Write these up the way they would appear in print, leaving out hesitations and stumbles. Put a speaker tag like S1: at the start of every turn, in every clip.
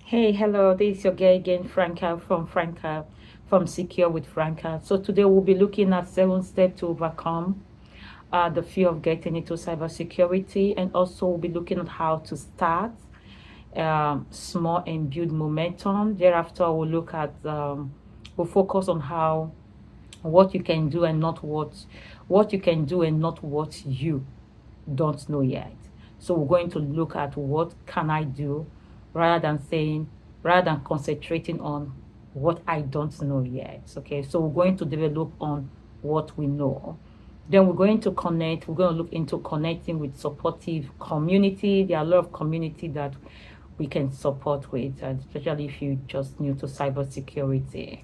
S1: Hey, hello, this is your girl again, Franca from Secure with Franca. So today we'll be looking at 7 steps to overcome the fear of getting into cybersecurity, and also we'll be looking at how to start small and build momentum. Thereafter, we'll focus on what you can do and not what you can do and not what you don't know yet. So we're going to look at what can I do rather than saying, rather than concentrating on what I don't know yet. Okay, so we're going to develop on what we know. Then we're going to look into connecting with supportive community. There are a lot of community that we can support with, especially if you just new to cybersecurity.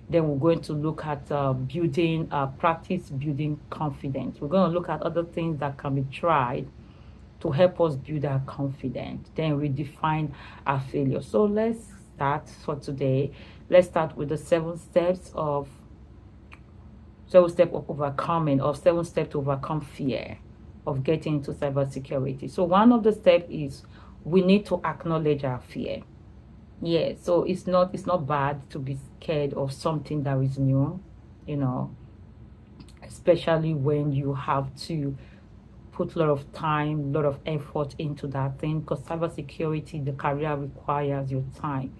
S1: Then we're going to look at practice building confidence. We're going to look at other things that can be tried to help us build our confidence. Then we define our failure. So let's start for today. Let's start with the 7 steps of overcoming, or 7 steps to overcome fear of getting into cybersecurity. So one of the steps is we need to acknowledge our fear. Yeah, so it's not bad to be scared of something that is new, you know, especially when you have to put a lot of time, a lot of effort into that thing, because cybersecurity, the career requires your time.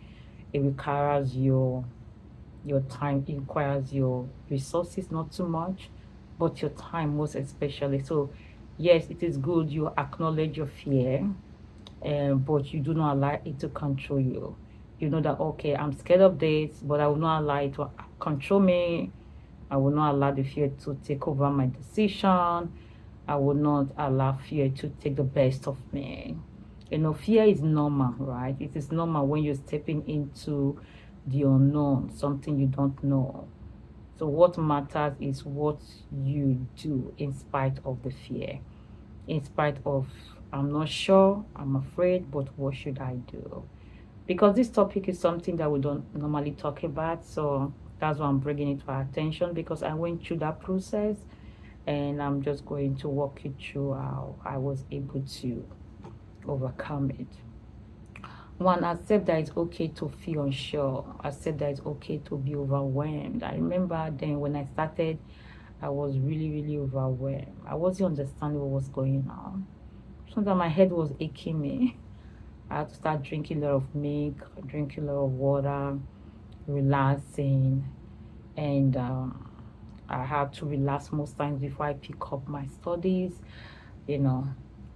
S1: It requires your time, it requires your resources, not too much, but your time most especially. So yes, it is good you acknowledge your fear, but you do not allow it to control you. You know that, okay, I'm scared of this, but I will not allow it to control me. I will not allow the fear to take over my decision. I will not allow fear to take the best of me. You know, fear is normal, right? It is normal when you're stepping into the unknown, something you don't know. So what matters is what you do in spite of the fear. In spite of, I'm not sure, I'm afraid, but what should I do? Because this topic is something that we don't normally talk about. So that's why I'm bringing it to our attention, because I went through that process, and I'm just going to walk you through how I was able to overcome it. One, accept that it's okay to feel unsure. Accept that it's okay to be overwhelmed. I remember then when I started, I was really, really overwhelmed. I wasn't understanding what was going on. Sometimes my head was aching me. I had to start drinking a lot of milk, drinking a lot of water, relaxing, and I had to relax most times before I pick up my studies, you know.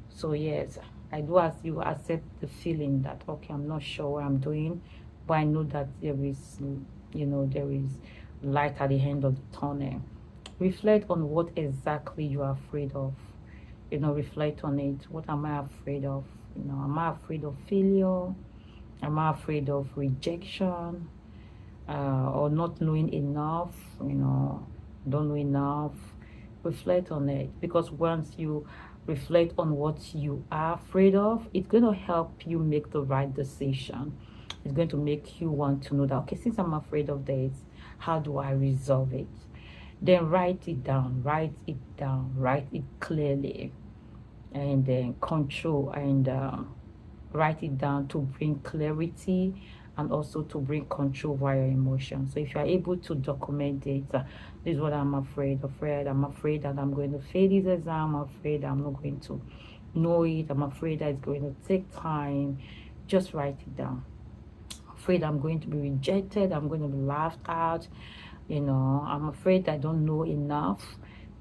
S1: So yes, I do as you accept the feeling that, okay, I'm not sure what I'm doing, but I know that there is light at the end of the tunnel. Reflect on what exactly you are afraid of. Reflect on it. What am I afraid of? Am I afraid of failure? Am I afraid of rejection? Or not knowing enough? Don't know enough. Reflect on it, because once you reflect on what you are afraid of, it's going to help you make the right decision. It's going to make you want to know that, okay, since I'm afraid of this, how do I resolve it? Then write it down, write it clearly, and then control, and write it down to bring clarity, and also to bring control via emotions. So if you are able to document it, this is what I'm afraid. I'm afraid that I'm going to fail this exam. I'm afraid I'm not going to know it. I'm afraid that it's going to take time. Just write it down. Afraid I'm going to be rejected. I'm going to be laughed at. I'm afraid I don't know enough.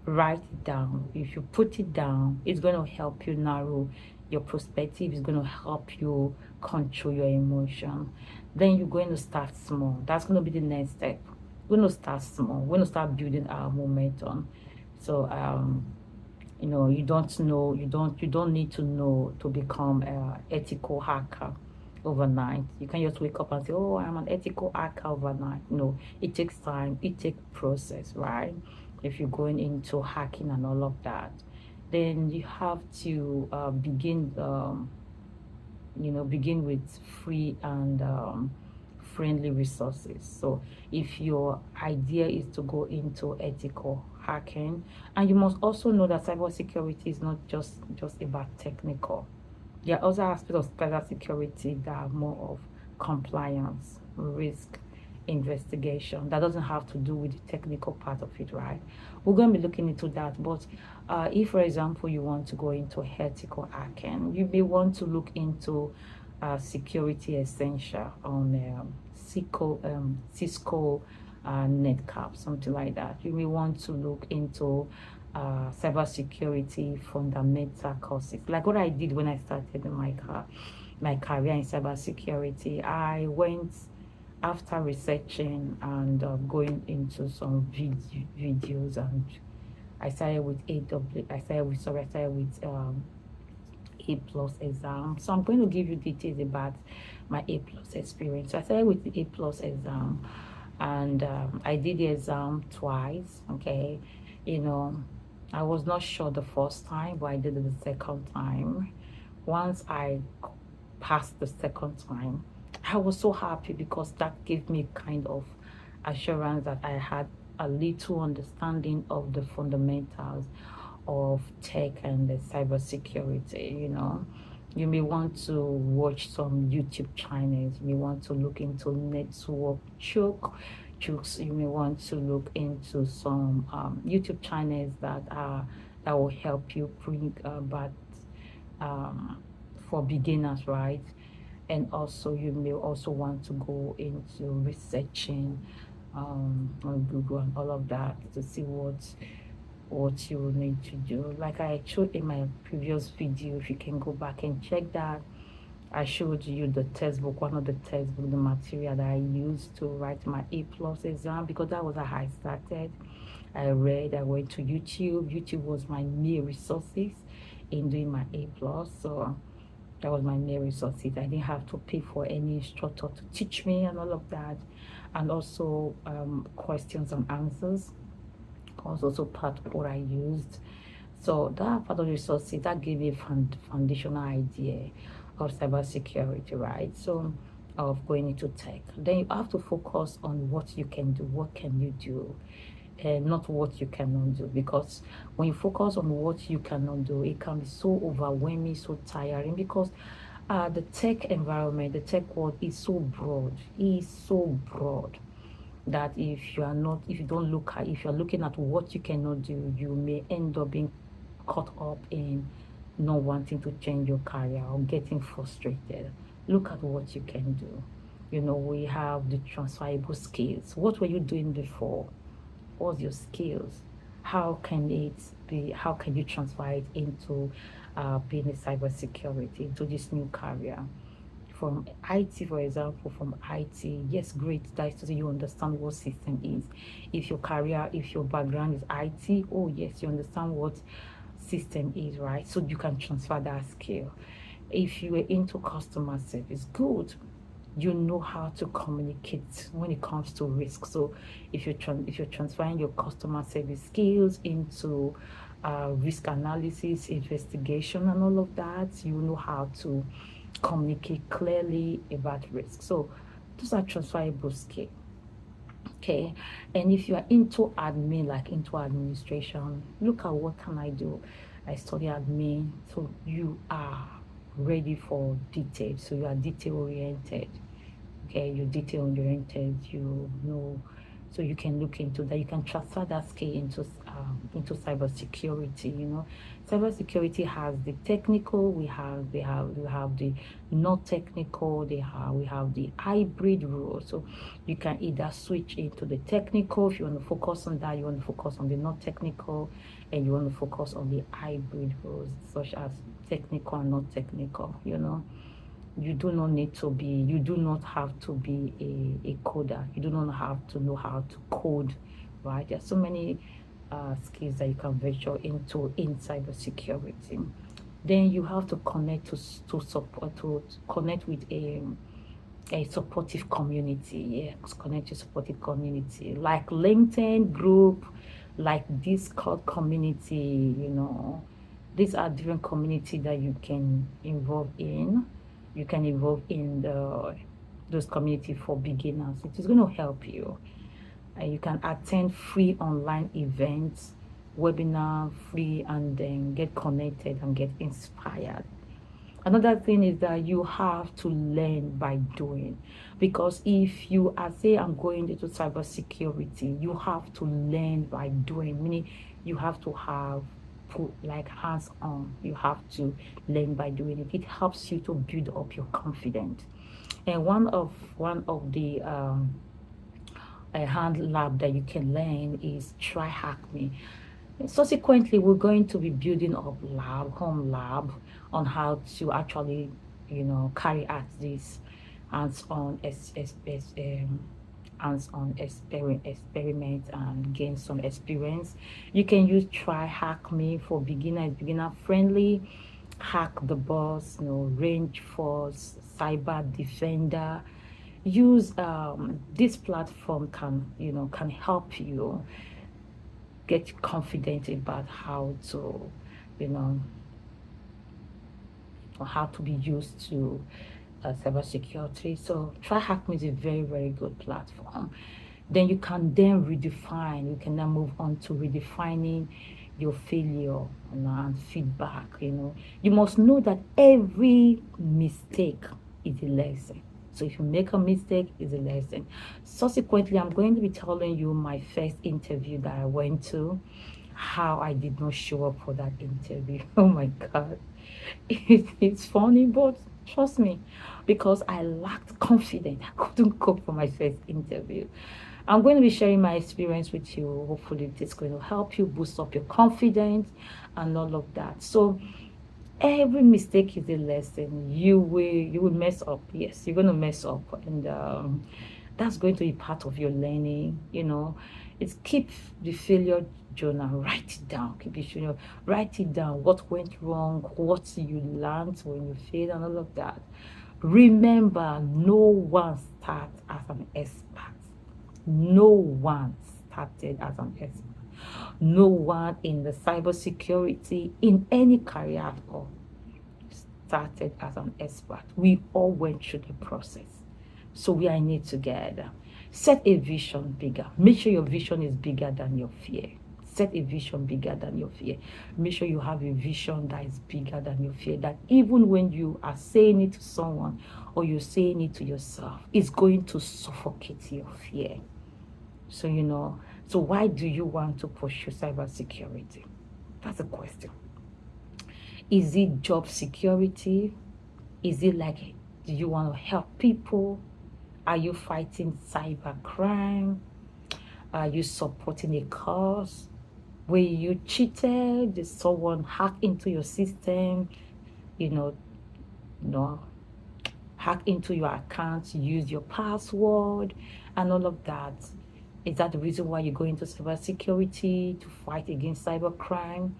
S1: Write it down. If you put it down, it's going to help you narrow your perspective. It's going to help you control your emotion. Then you're going to start small. That's going to be the next step. We're going to start small. We're going to start building our momentum. So you don't need to know to become an ethical hacker overnight. You can just wake up and say, oh, I'm an ethical hacker overnight. No, it takes time. It takes process, right? If you're going into hacking and all of that, then you have to begin with free and friendly resources. So if your idea is to go into ethical hacking, and you must also know that cybersecurity is not just about technical. There are other aspects of cybersecurity that are more of compliance, risk investigation. That doesn't have to do with the technical part of it, right? We're going to be looking into that. But if, for example, you want to go into ethical hacking, you may want to look into security essential on Cisco NetCap, something like that. You may want to look into cybersecurity fundamental courses, like what I did when I started my career in cybersecurity. I went after researching and going into some videos, and I started with A plus exam. So I'm going to give you details about my A plus experience. So I started with the A plus exam, and I did the exam twice. Okay, you know, I was not sure the first time, but I did it the second time. Once I passed the second time, I was so happy because that gave me kind of assurance that I had a little understanding of the fundamentals of tech and the cybersecurity. You know, you may want to watch some YouTube channels. You may want to look into network chooks. You may want to look into some YouTube channels that will help you bring about for beginners, right? And also you may also want to go into researching on Google and all of that to see what you will need to do. Like I showed in my previous video, if you can go back and check that, I showed you the textbook, one of the textbook, the material that I used to write my A plus exam, because that was how I started. I went to YouTube. YouTube was my main resources in doing my A plus. So that was my main resources. I didn't have to pay for any instructor to teach me and all of that. And also questions and answers was also part of what I used. So that part of the resources, that gave me a foundational idea of cybersecurity, right? So of going into tech. Then you have to focus on what you can do, what can you do, and not what you cannot do. Because when you focus on what you cannot do, it can be so overwhelming, so tiring, because the tech environment, the tech world is so broad. It is so broad that if you're looking at what you cannot do, you may end up being caught up in not wanting to change your career or getting frustrated. Look at what you can do. You know, we have the transferable skills. What were you doing before? What's your skills? How can you transfer it into being a cybersecurity, into this new career? From IT, for example, from IT, yes, great, that is to say you understand what system is. If your background is IT, oh yes, you understand what system is, right? So you can transfer that skill. If you were into customer service, good, you know how to communicate when it comes to risk. So if you're transferring your customer service skills into risk analysis, investigation, and all of that, you know how to communicate clearly about risk. So those are transferable skills. Okay, and if you are into admin, like into administration, look at what can I do. I study admin, so you are ready for detail. So you are detail oriented. Okay, you're detail oriented. You know, so you can look into that. You can transfer that skill into cybersecurity. You know, cybersecurity has the technical. We have the not technical. We have the hybrid role. So you can either switch into the technical if you want to focus on that. You want to focus on the not technical, and you want to focus on the hybrid roles, such as technical and not technical. You know. You do not have to be a coder. You do not have to know how to code, right? There's so many skills that you can venture into in cybersecurity. Then you have to connect to connect with a supportive community. Yes, connect to supportive community like LinkedIn group, like Discord community. You know, these are different community that you can involve in. You can involve in those community for beginners. It is going to help you. You can attend free online events, webinar free, and then get connected and get inspired. Another thing is that you have to learn by doing, because if you are say I'm going into cybersecurity, you have to learn by doing, meaning you have to have put like hands on. You have to learn by doing it. It helps you to build up your confidence. And one of the a hand lab that you can learn is try hack me. Subsequently, we're going to be building up home lab on how to actually, carry out this hands-on experiment and gain some experience. You can use try hack me for beginner friendly, hack the boss, range force, cyber defender. Use this platform can help you get confident about how to, you know, how to be used to cybersecurity. So TryHackMe is a very, very good platform. Then you can redefine. You can then move on to redefining your failure and feedback. You must know that every mistake is a lesson. So if you make a mistake, it's a lesson. Subsequently, I'm going to be telling you my first interview that I went to, how I did not show up for that interview. Oh my God. It's funny, but trust me, because I lacked confidence. I couldn't cope for my first interview. I'm going to be sharing my experience with you. Hopefully, it's going to help you boost up your confidence and all of that. So every mistake is a lesson. You will mess up. Yes, you're going to mess up, and that's going to be part of your learning. It's keep the failure journal. Write it down. Write it down. What went wrong, what you learned when you failed, and all of that. Remember, no one starts as an expert. No one started as an expert. No one in the cybersecurity, in any career at all, started as an expert. We all went through the process. So we are in it together. Set a vision bigger. Make sure your vision is bigger than your fear. Set a vision bigger than your fear. Make sure you have a vision that is bigger than your fear. That even when you are saying it to someone or you're saying it to yourself, it's going to suffocate your fear. So why do you want to pursue cybersecurity? That's a question. Is it job security? Is it like, do you want to help people? Are you fighting cyber crime? Are you supporting a cause? Were you cheated? Did someone hack into your system? Hack into your account, use your password, and all of that. Is that the reason why you go into cybersecurity, to fight against cybercrime?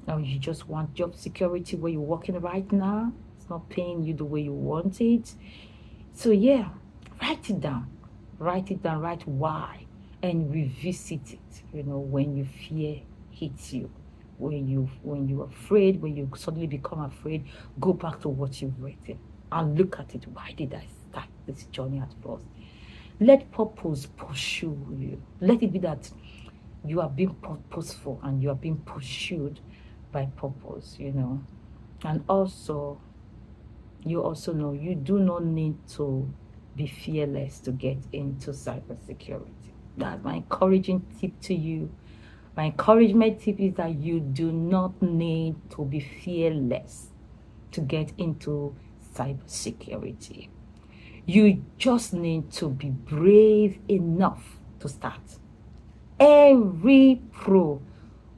S1: Or you just want job security where you're working right now? It's not paying you the way you want it. So yeah, write it down. Write it down, write why, and revisit it, when your fear hits you. When you're afraid, when you suddenly become afraid, go back to what you've written and look at it. Why did I start this journey at first? Let purpose pursue you. Let it be that you are being purposeful and you are being pursued by purpose, And also, you also know you do not need to be fearless to get into cybersecurity. That's my encouraging tip to you. My encouragement tip is that you do not need to be fearless to get into cybersecurity. You just need to be brave enough to start. Every pro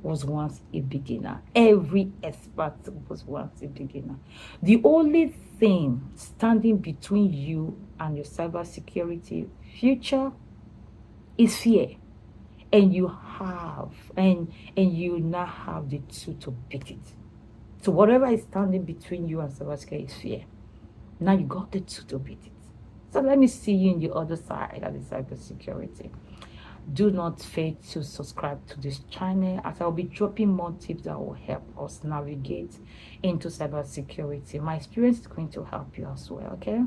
S1: was once a beginner. Every expert was once a beginner. The only thing standing between you and your cybersecurity future is fear. And you now have the tool to beat it. So whatever is standing between you and cybersecurity is fear. Now you got the tool to beat it. So let me see you in the other side of the cybersecurity. Do not fail to subscribe to this channel, as I'll be dropping more tips that will help us navigate into cybersecurity. My experience is going to help you as well, okay?